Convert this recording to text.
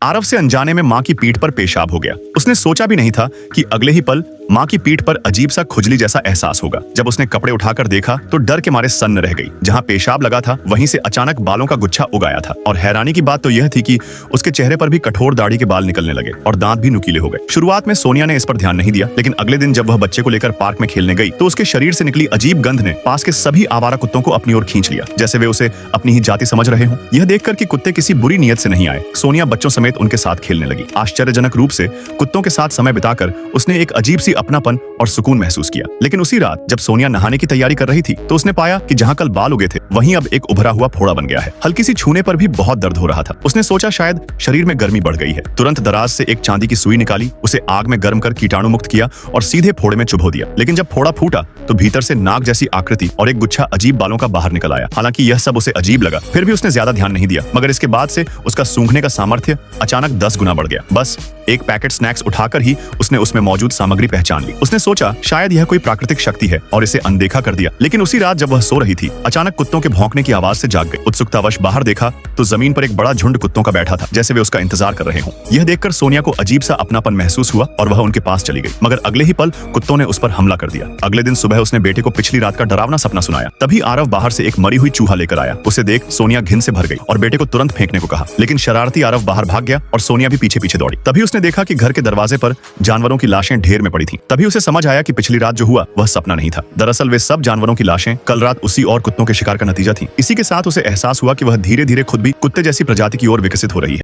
आरव से अनजाने में माँ की पीठ पर पेशाब हो गया। उसने सोचा भी नहीं था कि अगले ही पल माँ की पीठ पर अजीब सा खुजली जैसा एहसास होगा। जब उसने कपड़े उठाकर देखा तो डर के मारे सन्न रह गई। जहाँ पेशाब लगा था वहीं से अचानक बालों का गुच्छा उग आया था और हैरानी की बात तो यह थी कि उसके चेहरे पर भी कठोर दाढ़ी के बाल निकलने लगे और दांत भी नुकीले हो गए। शुरुआत में सोनिया ने इस पर ध्यान नहीं दिया, लेकिन अगले दिन जब वह बच्चे को लेकर पार्क में खेलने गई तो उसके शरीर से निकली अजीब गंध ने पास के सभी आवारा कुत्तों को अपनी ओर खींच लिया, जैसे वे उसे अपनी ही जाति समझ रहे हों। यह देखकर कि कुत्ते किसी बुरी नीयत से नहीं आए, सोनिया बच्चों समेत उनके साथ खेलने लगी। आश्चर्यजनक रूप से कुत्तों के साथ समय बिताकर उसने एक अजीब सी अपनापन और सुकून महसूस किया। लेकिन उसी रात जब सोनिया नहाने की तैयारी कर रही थी तो उसने पाया कि जहां कल बाल उगे थे वहीं अब एक उभरा हुआ फोड़ा बन गया है। हल्की सी छूने पर भी बहुत दर्द हो रहा था। उसने सोचा शायद शरीर में गर्मी बढ़ गई है। तुरंत दराज से एक चांदी की सुई निकाली, उसे आग में गर्म कर कीटाणु मुक्त किया और सीधे फोड़े में चुभो दिया। लेकिन जब फोड़ा फूटा तो भीतर से नाक जैसी आकृति और एक गुच्छा अजीब बालों का बाहर निकल आया। हालांकि यह सब उसे अजीब लगा, फिर भी उसने ज्यादा ध्यान नहीं दिया। मगर इसके बाद से उसका सूंघने का सामर्थ्य अचानक 10 गुना बढ़ गया। बस एक पैकेट स्नैक्स उठाकर ही उसने उसमें मौजूद सामग्री पहचान ली। उसने सोचा शायद यह कोई प्राकृतिक शक्ति है और इसे अनदेखा कर दिया। लेकिन उसी रात जब वह सो रही थी अचानक कुत्तों के भौंकने की आवाज से जाग गई। उत्सुकतावश बाहर देखा तो जमीन पर एक बड़ा झुंड कुत्तों का बैठा था, जैसे वे उसका इंतजार कर रहे हों। यह देखकर सोनिया को अजीब सा अपनापन महसूस हुआ और वह उनके पास चली गई। मगर अगले ही पल कुत्तों ने उस पर हमला कर दिया। अगले दिन सुबह उसने बेटे को पिछली रात का डरावना सपना सुनाया। तभी आरव बाहर से एक मरी हुई चूहा लेकर आया। उसे देख सोनिया घिन से भर गई और बेटे को तुरंत फेंकने को कहा, लेकिन शरारती आरव बाहर भाग गया और सोनिया भी पीछे पीछे दौड़ी। तभी उसने देखा कि घर के दरवाजे पर जानवरों की लाशें ढेर में पड़ी थीं। तभी उसे समझ आया कि पिछली रात जो हुआ वह सपना नहीं था। दरअसल वे सब जानवरों की लाशें कल रात उसी और कुत्तों के शिकार का नतीजा थी। इसी के साथ उसे एहसास हुआ कि वह धीरे धीरे खुद भी कुत्ते जैसी प्रजाति की ओर विकसित हो रही है।